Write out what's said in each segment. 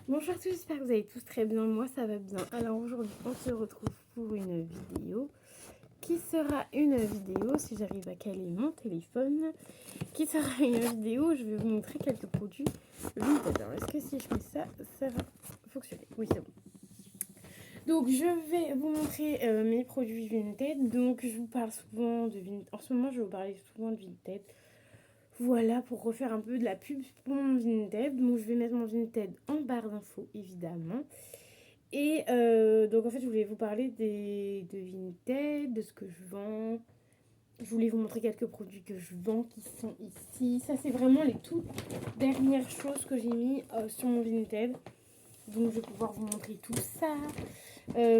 Bonjour à tous, j'espère que vous allez tous très bien, moi ça va bien. Alors aujourd'hui on se retrouve pour une vidéo qui sera une vidéo, si j'arrive à caler mon téléphone, qui sera une vidéo où je vais vous montrer quelques produits Vinted. Alors est-ce que si je fais ça, ça va fonctionner? Oui c'est bon. Donc je vais vous montrer mes produits Vinted. Donc je vous parle souvent de Vinted, en ce moment je vais vous parler souvent de Vinted. Voilà, pour refaire un peu de la pub pour mon Vinted. Donc je vais mettre mon Vinted en barre d'infos évidemment. Et donc en fait je voulais vous parler de Vinted, de ce que je vends. Je voulais vous montrer quelques produits que je vends qui sont ici. Ça c'est vraiment les toutes dernières choses que j'ai mis sur mon Vinted. Donc je vais pouvoir vous montrer tout ça.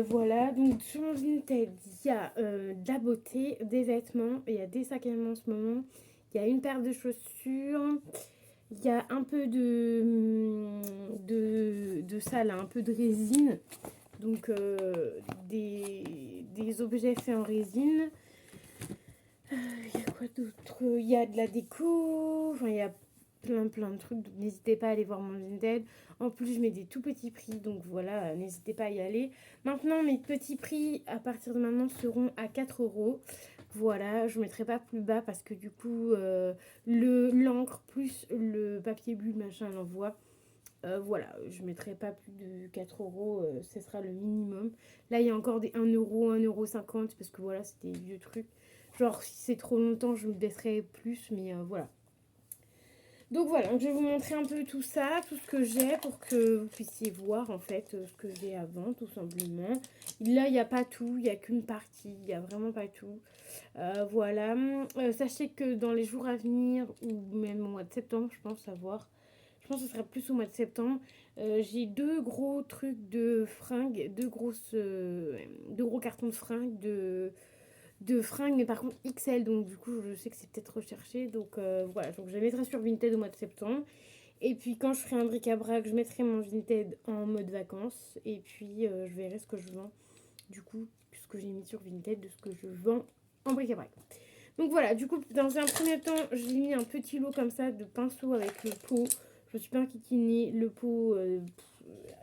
Voilà, donc sur mon Vinted, il y a de la beauté, des vêtements, il y a des sacs à main en ce moment. Il y a une paire de chaussures. Il y a un peu de ça là, un peu de résine. Donc des objets faits en résine. Il y a quoi d'autre? Il y a de la déco. Enfin, il y a plein de trucs. Donc n'hésitez pas à aller voir mon Vinted. En plus, je mets des tout petits prix. Donc voilà, n'hésitez pas à y aller. Maintenant, mes petits prix à partir de maintenant seront à 4 €. Voilà, je ne mettrai pas plus bas parce que du coup, l'encre plus le papier bulle, machin, l'envoi. Voilà, je ne mettrai pas plus de 4 €, ce sera le minimum. Là, il y a encore des 1 €, 1,50 € parce que voilà, c'était des vieux trucs. Genre, si c'est trop longtemps, je me baisserai plus, mais voilà. Donc voilà, donc je vais vous montrer un peu tout ça, tout ce que j'ai pour que vous puissiez voir en fait ce que j'ai à vendre tout simplement. Là, il n'y a pas tout, il n'y a qu'une partie, il n'y a vraiment pas tout. Voilà, sachez que dans les jours à venir, ou même au mois de septembre, je pense savoir, je pense que ce sera plus au mois de septembre, j'ai deux gros trucs de fringues, deux gros cartons de fringues, de fringues, mais par contre XL, donc du coup je sais que c'est peut-être recherché, donc voilà, donc je les mettrai sur Vinted au mois de septembre. Et puis quand je ferai un bric-à-brac, je mettrai mon Vinted en mode vacances, et puis je verrai ce que je vends, du coup, ce que j'ai mis sur Vinted, de ce que je vends en bric-à-brac. Donc voilà, du coup, dans un premier temps, j'ai mis un petit lot comme ça de pinceaux avec le pot. Je me suis pas enquiquinée. Le pot,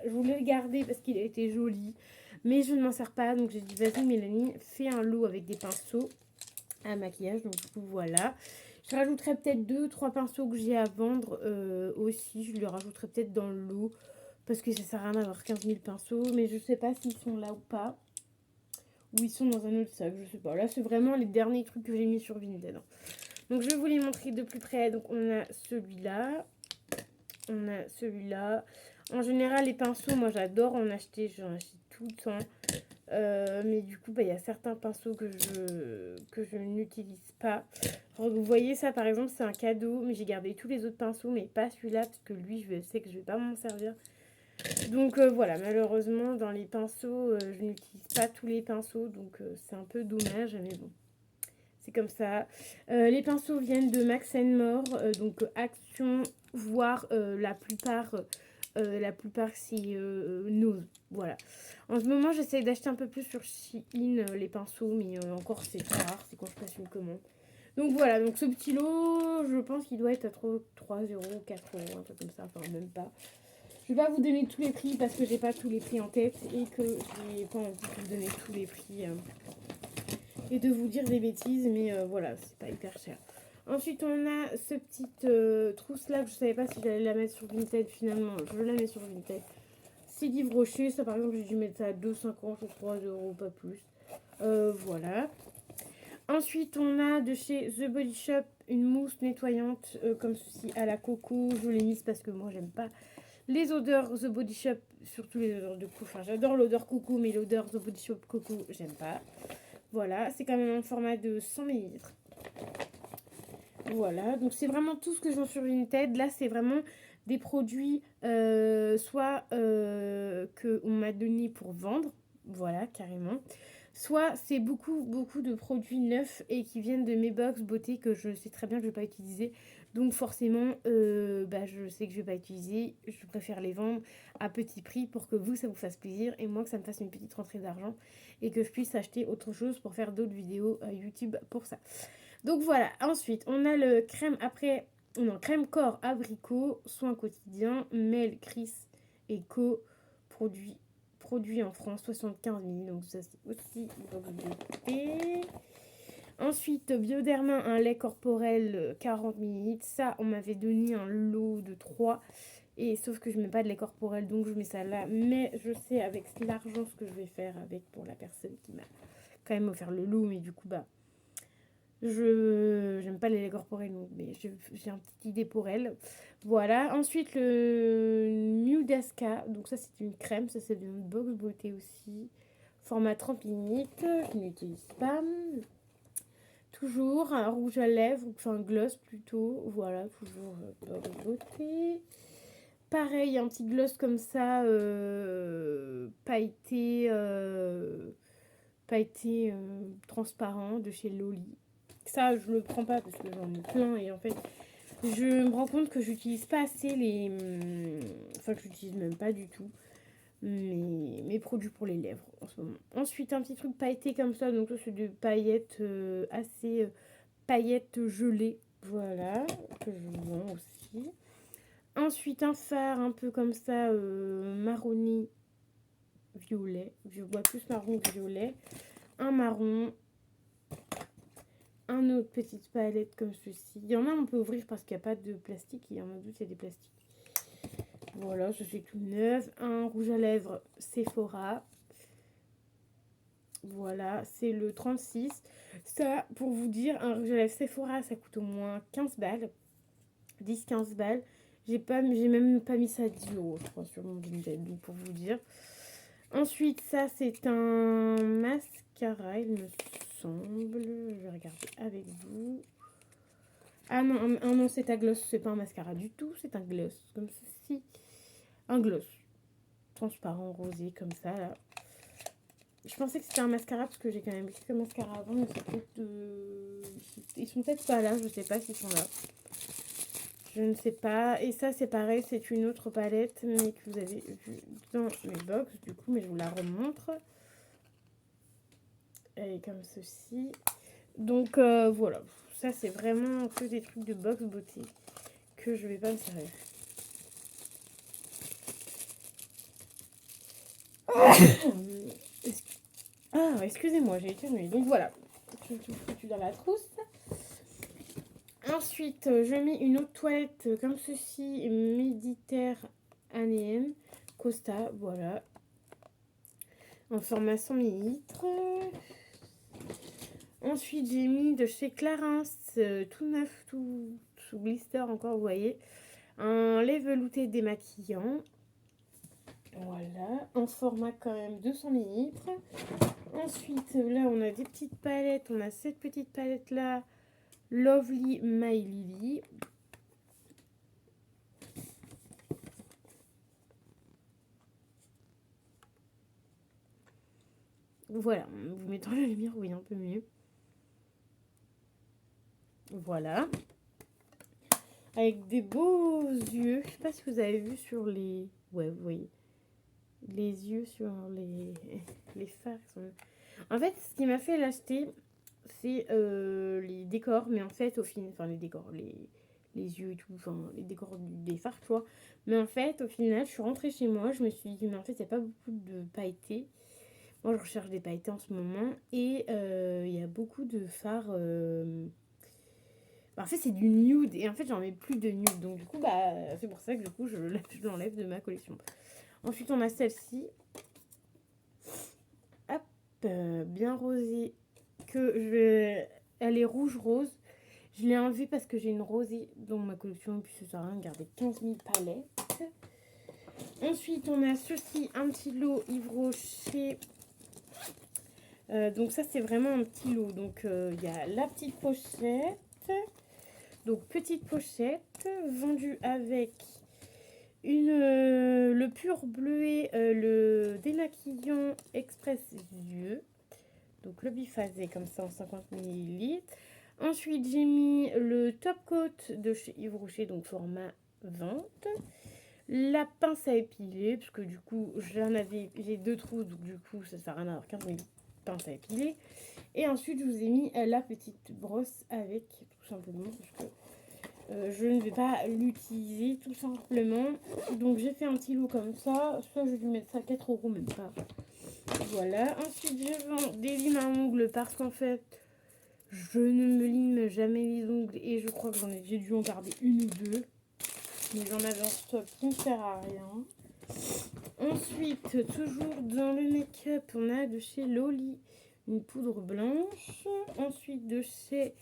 je voulais le garder parce qu'il a été joli. Mais je ne m'en sers pas. Donc j'ai dit, vas-y Mélanie, fais un lot avec des pinceaux à maquillage. Donc du coup, voilà. Je rajouterai peut-être 2-3 pinceaux que j'ai à vendre aussi. Je les rajouterai peut-être dans le lot. Parce que ça sert à rien d'avoir 15 000 pinceaux. Mais je sais pas s'ils sont là ou pas. Ou ils sont dans un autre sac, je sais pas. Là, c'est vraiment les derniers trucs que j'ai mis sur Vinted. Donc, je vais vous les montrer de plus près. Donc, on a celui-là. On a celui-là. En général, les pinceaux, moi, j'adore en acheter. J'en achète tout le temps. Mais du coup, bah, il y a certains pinceaux que je n'utilise pas. Vous voyez ça, par exemple, c'est un cadeau. Mais j'ai gardé tous les autres pinceaux, mais pas celui-là. Parce que lui, je sais que je vais pas m'en servir. Donc voilà, malheureusement dans les pinceaux, je n'utilise pas tous les pinceaux, donc c'est un peu dommage, mais bon, c'est comme ça. Les pinceaux viennent de Max More, donc Action, voire la plupart c'est Nose, voilà. En ce moment j'essaie d'acheter un peu plus sur Shein les pinceaux, mais encore c'est très rare, c'est quand je passe une commande. Donc voilà, donc ce petit lot, je pense qu'il doit être à 3 €, 4 €, un truc comme ça, enfin même pas. Je vais pas vous donner tous les prix parce que j'ai pas tous les prix en tête et que j'ai pas envie de vous donner tous les prix et de vous dire des bêtises, mais voilà, c'est pas hyper cher. Ensuite, on a ce petite trousse là que je savais pas si j'allais la mettre sur Vinted, finalement je la mets sur Vinted. C'est livre rocher, ça par exemple j'ai dû mettre ça à 2,50 ou 3 €, pas plus. Voilà. Ensuite, on a de chez The Body Shop une mousse nettoyante comme ceci à la coco. Je l'ai mise parce que moi j'aime pas les odeurs The Body Shop, surtout les odeurs de coco. Enfin, j'adore l'odeur coco, mais l'odeur The Body Shop coco, j'aime pas. Voilà, c'est quand même un format de 100 millilitres. Voilà, donc c'est vraiment tout ce que je vends sur Vinted. Là, c'est vraiment des produits soit qu'on m'a donné pour vendre. Voilà, carrément. Soit c'est beaucoup de produits neufs et qui viennent de mes box beauté que je sais très bien que je ne vais pas utiliser. Donc forcément, je sais que je ne vais pas utiliser. Je préfère les vendre à petit prix pour que vous, ça vous fasse plaisir. Et moi, que ça me fasse une petite rentrée d'argent. Et que je puisse acheter autre chose pour faire d'autres vidéos YouTube pour ça. Donc voilà, ensuite, on a le crème après... Non, crème corps abricot, soin quotidien, Mel, Chris éco, produit en France, 75 ml, donc ça c'est aussi box beauté. Ensuite, Bioderma, un lait corporel 40 ml. Ça, on m'avait donné un lot de 3. Et sauf que je mets pas de lait corporel, donc je mets ça là. Mais je sais avec l'argent ce que je vais faire avec pour la personne qui m'a quand même offert le lot. Mais du coup, bah, j'aime pas les laits corporels, donc, mais j'ai une petite idée pour elle. Voilà. Ensuite, le Nudasca. Donc ça, c'est une crème. Ça, c'est une box beauté aussi. Format 30 ml. Je n'utilise pas. Toujours un rouge à lèvres, enfin gloss plutôt. Voilà, toujours box beauté. Pareil, un petit gloss comme ça, pailleté, transparent de chez Loli. Ça, je le prends pas parce que j'en ai plein et en fait, je me rends compte que j'utilise pas assez les... Enfin, que j'utilise même pas du tout mes produits pour les lèvres en ce moment. Ensuite, un petit truc pailleté comme ça, donc ça c'est des paillettes assez paillettes gelées, voilà, que je vends aussi. Ensuite, un fard un peu comme ça, marronné violet. Je vois plus marron que violet. Un marron. Un autre petite palette comme ceci. Il y en a, on peut ouvrir parce qu'il n'y a pas de plastique. Il y en a d'autres, il y a des plastiques. Voilà, ça c'est tout neuf. Un rouge à lèvres Sephora. Voilà, c'est le 36. Ça, pour vous dire, un rouge à lèvres Sephora, ça coûte au moins 15 balles. 10-15 balles. J'ai même pas mis ça à 10 €, je crois, sur mon Vinted, donc pour vous dire. Ensuite, ça, c'est un mascara, il me semble. Je vais regarder avec vous. Ah non, non, c'est un gloss. C'est pas un mascara du tout, c'est un gloss, comme ceci. Un gloss. Transparent, rosé, comme ça, là. Je pensais que c'était un mascara, parce que j'ai quand même quelques mascaras avant, mais c'est peut-être... Ils sont peut-être pas là, je sais pas s'ils sont là. Je ne sais pas. Et ça, c'est pareil, c'est une autre palette, mais que vous avez vu dans mes box, du coup, mais je vous la remontre. Elle est comme ceci. Donc, voilà. Ça, c'est vraiment que des trucs de box beauté que je vais pas me servir. Excusez-moi, j'ai éternué. Donc, voilà. Je suis tout foutu dans la trousse. Ensuite, je mets une autre toilette comme ceci, méditerranéenne, Costa, voilà, en format 100 ml. Ensuite, j'ai mis de chez Clarins, tout neuf, tout sous blister encore, vous voyez, un lait velouté démaquillant. Voilà, en format quand même 200 ml. Ensuite, là, on a des petites palettes. On a cette petite palette-là, Lovely My Lily. Voilà, vous mettez la lumière, oui, un peu mieux. Voilà. Avec des beaux yeux. Je sais pas si vous avez vu sur les... Ouais, vous voyez. Les yeux sur les fards. En fait, ce qui m'a fait l'acheter, c'est les décors. Mais en fait, au final... Enfin, les décors, les yeux et tout. Enfin, les décors des fards, tu vois. Mais en fait, au final, je suis rentrée chez moi. Je me suis dit, mais en fait, il n'y a pas beaucoup de pailletés. Moi, je recherche des pailletés en ce moment. Et il y a beaucoup de fards... En fait, c'est du nude. Et en fait, j'en mets plus de nude. Donc, du coup, bah, c'est pour ça que du coup, je l'enlève de ma collection. Ensuite, on a celle-ci. Hop, bien rosée. Elle est rouge-rose. Je l'ai enlevée parce que j'ai une rosée dans ma collection. Et puis, ça sert à rien de garder 15 000 palettes. Ensuite, on a ceci, un petit lot Yves Rocher. Donc, ça, c'est vraiment un petit lot. Donc, il y a la petite pochette. Donc, petite pochette vendue avec le pur bleuet, le démaquillant express yeux. Donc, le biphasé comme ça en 50 ml. Ensuite, j'ai mis le top coat de chez Yves Rocher, donc format 20. La pince à épiler, parce que du coup, j'ai 2 trous, donc du coup, ça sert à rien d'avoir 15 000 pinces à épiler. Et ensuite, je vous ai mis la petite brosse avec, tout simplement, parce que je ne vais pas l'utiliser tout simplement. Donc j'ai fait un petit lot comme ça. Ça, je vais lui mettre ça à 4 € même pas. Voilà. Ensuite, je vends des limes à ongles parce qu'en fait, je ne me lime jamais les ongles. Et je crois que j'ai dû en garder une ou deux. Mais j'en avais en stock qui ne sert à rien. Ensuite, toujours dans le make-up, on a de chez Loli une poudre blanche. Ensuite, de chez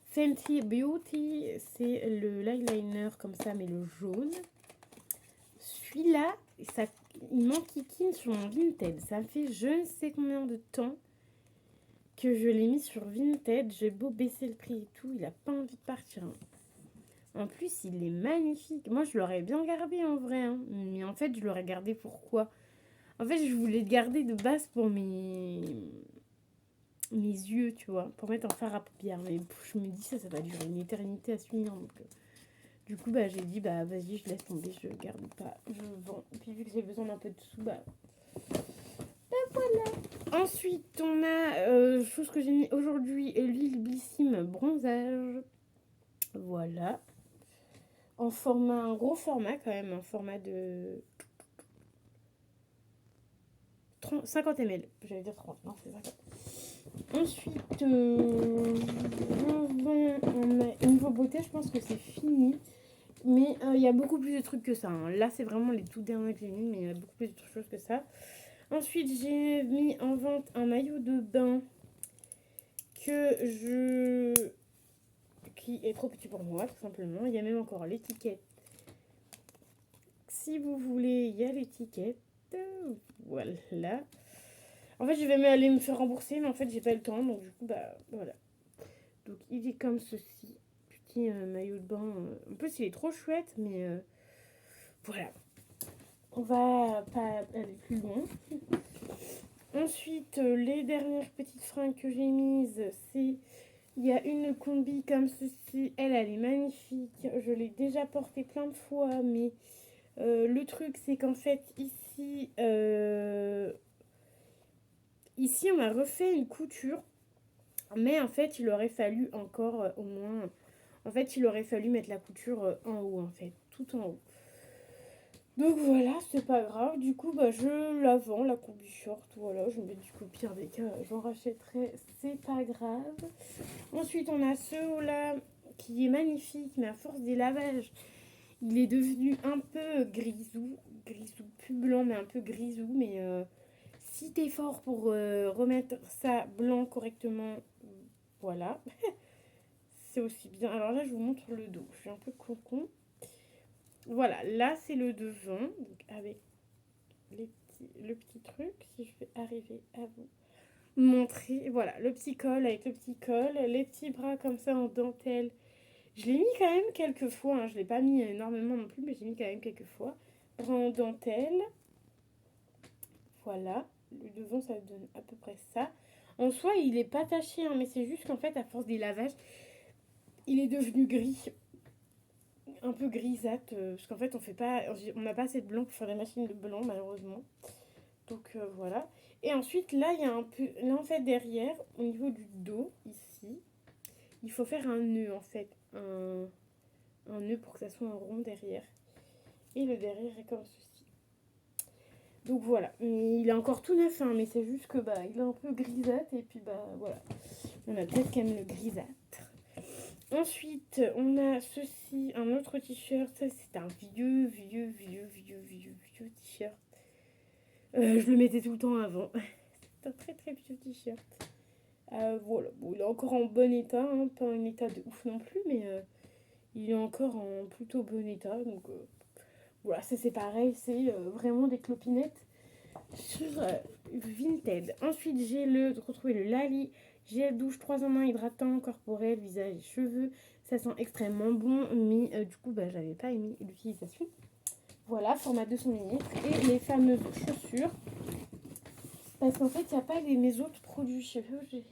Fenty Beauty, c'est le l'eyeliner comme ça, mais le jaune. Celui-là, il m'enquiquine sur mon Vinted. Ça fait je ne sais combien de temps que je l'ai mis sur Vinted. J'ai beau baisser le prix et tout, il n'a pas envie de partir. En plus, il est magnifique. Moi, je l'aurais bien gardé en vrai. Hein. Mais en fait, je l'aurais gardé pourquoi? En fait, je voulais le garder de base pour mes yeux, tu vois. Pour mettre en fard à paupières. Mais je me dis, ça va durer une éternité à se finir. Donc, du coup, j'ai dit, vas-y, je laisse tomber. Je garde pas. Je vends. Et puis, vu que j'ai besoin d'un peu de sous, voilà. Ensuite, on a, chose que j'ai mis aujourd'hui, l'huile Blissim bronzage. Voilà. En format, un gros format quand même, un format de 50 ml. J'allais dire 30, non, c'est 50. Ensuite, au niveau beauté, je pense que c'est fini. Mais il y a beaucoup plus de trucs que ça. Hein. Là, c'est vraiment les tout derniers que j'ai mis, mais il y a beaucoup plus de choses que ça. Ensuite, j'ai mis en vente un maillot de bain qui est trop petit pour moi, tout simplement. Il y a même encore l'étiquette. Si vous voulez, il y a l'étiquette. Voilà. En fait, je vais aller me faire rembourser, mais en fait, j'ai pas le temps. Donc, du coup, voilà. Donc, il est comme ceci. Petit maillot de bain. En plus, il est trop chouette, mais voilà. On va pas aller plus loin. Ensuite, les dernières petites fringues que j'ai mises, c'est... Il y a une combi comme ceci. Elle est magnifique. Je l'ai déjà portée plein de fois, mais le truc, c'est qu'en fait, ici, on a refait une couture. Mais en fait, il aurait fallu encore au moins... En fait, il aurait fallu mettre la couture en haut, en fait. Tout en haut. Donc voilà, c'est pas grave. Du coup, je la vends, la combi short. Voilà, je mets du coup, pire des cas, j'en rachèterai. C'est pas grave. Ensuite, on a ce haut-là qui est magnifique, mais à force des lavages, il est devenu un peu grisou. Grisou, plus blanc, mais un peu grisou. Mais si t'es fort pour remettre ça blanc correctement, voilà. C'est aussi bien. Alors là, je vous montre le dos. Je suis un peu con. Voilà, là, c'est le devant. Donc avec le petit truc, si je vais arriver à vous montrer. Voilà, le petit col avec le petit col. Les petits bras comme ça en dentelle. Je l'ai mis quand même quelques fois. Hein. Je ne l'ai pas mis énormément non plus, mais j'ai mis quand même quelques fois. Bras en dentelle. Voilà. Le devant, ça donne à peu près ça. En soi, il n'est pas taché, hein, mais c'est juste qu'en fait, à force des lavages, il est devenu gris. Un peu grisâtre. Parce qu'en fait, on n'a pas assez de blanc pour faire des machines de blanc, malheureusement. Donc, voilà. Et ensuite, là, il y a un peu... Là, en fait, derrière, au niveau du dos, ici, il faut faire un nœud, en fait. Un nœud pour que ça soit un rond derrière. Et le derrière est comme ceci. Donc voilà, il est encore tout neuf, hein, mais c'est juste que il est un peu grisâtre et puis voilà. On a peut-être quand même le grisâtre. Ensuite, on a ceci, un autre t-shirt. Ça, c'est un vieux t-shirt. Je le mettais tout le temps avant. C'est un très très vieux t-shirt. Voilà, bon, il est encore en bon état, hein, pas un état de ouf non plus, mais il est encore en plutôt bon état. Donc voilà, ça c'est pareil, c'est vraiment des clopinettes sur Vinted. Ensuite, j'ai retrouvé le Lali gel douche 3 en 1 hydratant corporel, visage et cheveux. Ça sent extrêmement bon, mais du coup, j'avais pas aimé l'utilisation. Voilà, format 200 ml. Et les fameuses chaussures. Parce qu'en fait, il n'y a pas mes autres produits. Je sais pas où j'ai...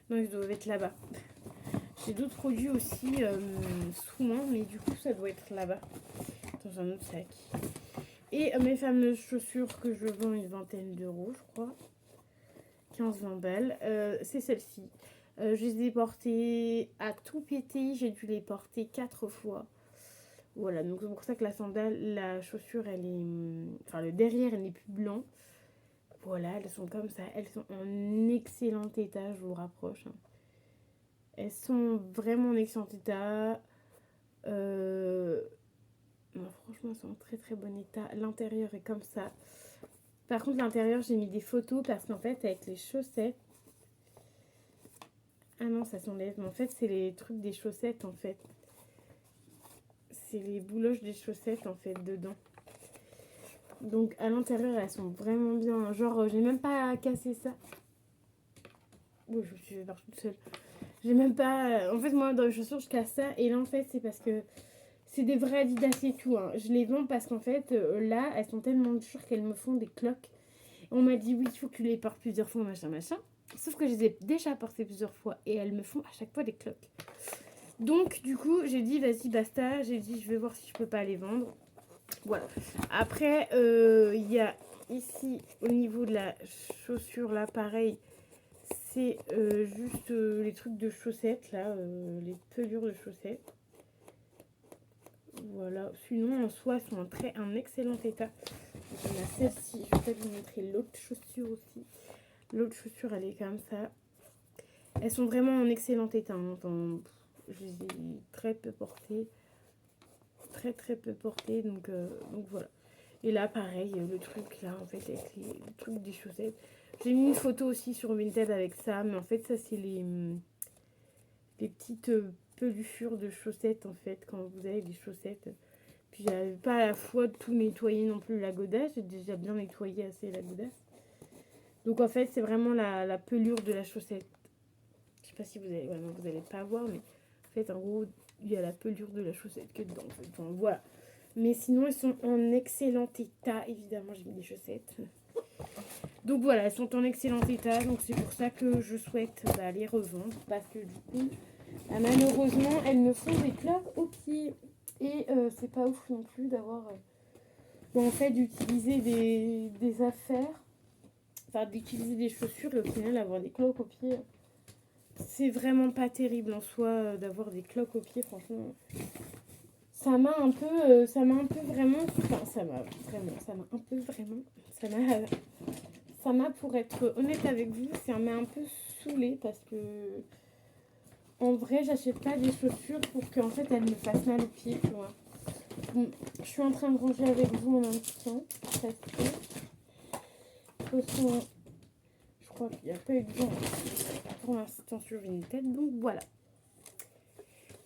Non, ils doivent être là-bas. J'ai d'autres produits aussi sous main, mais du coup, ça doit être là-bas. Dans un autre sac. Et mes fameuses chaussures que je vends une vingtaine d'euros, je crois. 15-20 balles. C'est celle-ci. Je les ai portés à tout péter, j'ai dû les porter 4 fois. Voilà, donc c'est pour ça que la sandale, la chaussure, elle est... Enfin, le derrière, elle n'est plus blanc. Voilà, elles sont comme ça. Elles sont en excellent état, je vous rapproche. Elles sont vraiment en excellent état. Non, franchement, elles sont en très très bon état. L'intérieur est comme ça. Par contre, l'intérieur, j'ai mis des photos parce qu'en fait, avec les chaussettes... Ah non, ça s'enlève. Mais en fait, c'est les trucs des chaussettes, en fait. C'est les bouloches des chaussettes, en fait, dedans. Donc, à l'intérieur, elles sont vraiment bien. Genre, j'ai même pas cassé ça. Oui, je me suis fait voir toute seule. J'ai même pas... En fait, moi, dans les chaussures, je casse ça. Et là, en fait, c'est parce que c'est des vrais Adidas et tout. Hein. Je les vends parce qu'en fait, là, elles sont tellement dures qu'elles me font des cloques. On m'a dit, oui, il faut que tu les portes plusieurs fois, machin, machin. Sauf que je les ai déjà portées plusieurs fois. Et elles me font à chaque fois des cloques. Donc, du coup, j'ai dit, vas-y, basta. J'ai dit, je vais voir si je peux pas les vendre. Voilà. Après, il y a ici, au niveau de la chaussure, là, pareil. C'est juste les trucs de chaussettes, là, les pelures de chaussettes. Voilà. Sinon, en soi, elles sont en un excellent état. On a celle-ci. Je vais peut-être vous montrer l'autre chaussure aussi. L'autre chaussure, elle est comme ça. Elles sont vraiment en excellent état. Hein. Enfin, je les ai très peu portées. Très très peu portées. Donc voilà. Et là, pareil, le truc là, en fait, avec les trucs des chaussettes. J'ai mis une photo aussi sur Vinted avec ça. Mais en fait, ça, c'est les petites peluchures de chaussettes, en fait, quand vous avez des chaussettes. Puis j'avais pas à la fois de tout nettoyer non plus la godasse. J'ai déjà bien nettoyé assez la godasse. Donc en fait, c'est vraiment la pelure de la chaussette. Je sais pas si vous allez, ouais, vous allez pas voir, mais en fait, en gros, il y a la pelure de la chaussette qui est dedans. En fait. Enfin, voilà. Mais sinon, elles sont en excellent état. Évidemment, j'ai mis des chaussettes. Donc voilà, elles sont en excellent état. Donc c'est pour ça que je souhaite les revendre. Parce que du coup, malheureusement, elles me font des cloques aux pieds. Et c'est pas ouf non plus d'avoir... en fait, d'utiliser des affaires. Enfin, d'utiliser des chaussures et au final, avoir des cloques aux pieds. C'est vraiment pas terrible en soi d'avoir des cloques aux pieds, franchement. Ça m'a un peu vraiment, enfin ça m'a pour être honnête avec vous, ça m'a un peu saoulée parce que en vrai, j'achète pas des chaussures pour qu'en fait elles me fassent mal aux pieds, tu vois. Bon, je suis en train de ranger avec vous en même temps parce que de toute façon, je crois qu'il n'y a pas eu de gens pour l'instant sur Vinted, donc voilà.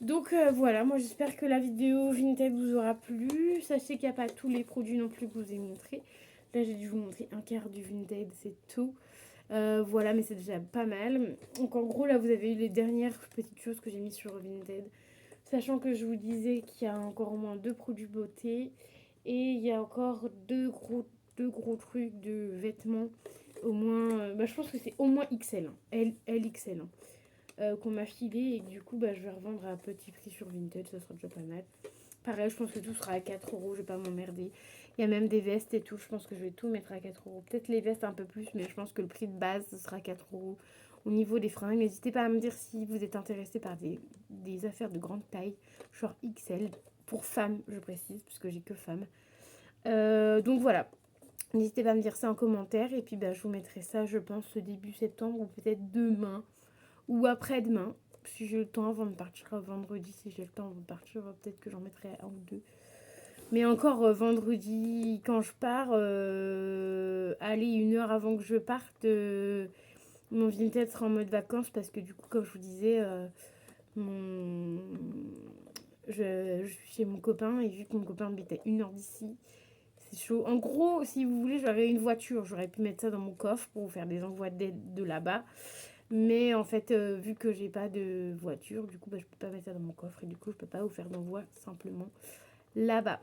Donc voilà, moi j'espère que la vidéo Vinted vous aura plu. Sachez qu'il n'y a pas tous les produits non plus que je vous ai montré. Là j'ai dû vous montrer un quart du Vinted, c'est tout. Voilà, mais c'est déjà pas mal. Donc en gros là vous avez eu les dernières petites choses que j'ai mis sur Vinted. Sachant que je vous disais qu'il y a encore au moins 2 produits beauté. Et il y a encore deux gros trucs de vêtements. Au moins, je pense que c'est au moins XL. Hein. LXL. Hein. Qu'on m'a filé et du coup je vais revendre à petit prix sur Vinted, ça sera déjà pas mal. Pareil, je pense que tout sera à 4 euros, je vais pas m'emmerder. Il y a même des vestes et tout, je pense que je vais tout mettre à 4 euros. Peut-être les vestes un peu plus, mais je pense que le prix de base ce sera 4 euros. Au niveau des fringues, n'hésitez pas à me dire si vous êtes intéressé par des affaires de grande taille, genre XL, pour femmes, je précise, puisque j'ai que femmes. Donc voilà, n'hésitez pas à me dire ça en commentaire et puis je vous mettrai ça, je pense, début septembre ou peut-être demain. Ou après-demain, si j'ai le temps avant de partir, vendredi, si j'ai le temps avant de partir, peut-être que j'en mettrai un ou deux. Mais encore vendredi, quand je pars, allez, 1 heure avant que je parte, mon Vinted sera en mode vacances parce que du coup, comme je vous disais, je suis chez mon copain et vu que mon copain habite à 1 heure d'ici, c'est chaud. En gros, si vous voulez, j'avais une voiture, j'aurais pu mettre ça dans mon coffre pour vous faire des envois d'aide de là-bas. Mais en fait, vu que j'ai pas de voiture, du coup, je peux pas mettre ça dans mon coffre et du coup, je peux pas vous faire d'envoi simplement là-bas.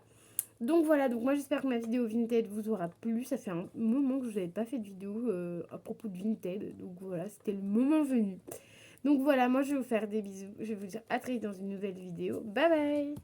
Donc voilà, donc moi j'espère que ma vidéo Vinted vous aura plu. Ça fait un moment que je n'avais pas fait de vidéo à propos de Vinted. Donc voilà, c'était le moment venu. Donc voilà, moi je vais vous faire des bisous. Je vais vous dire à très vite dans une nouvelle vidéo. Bye bye!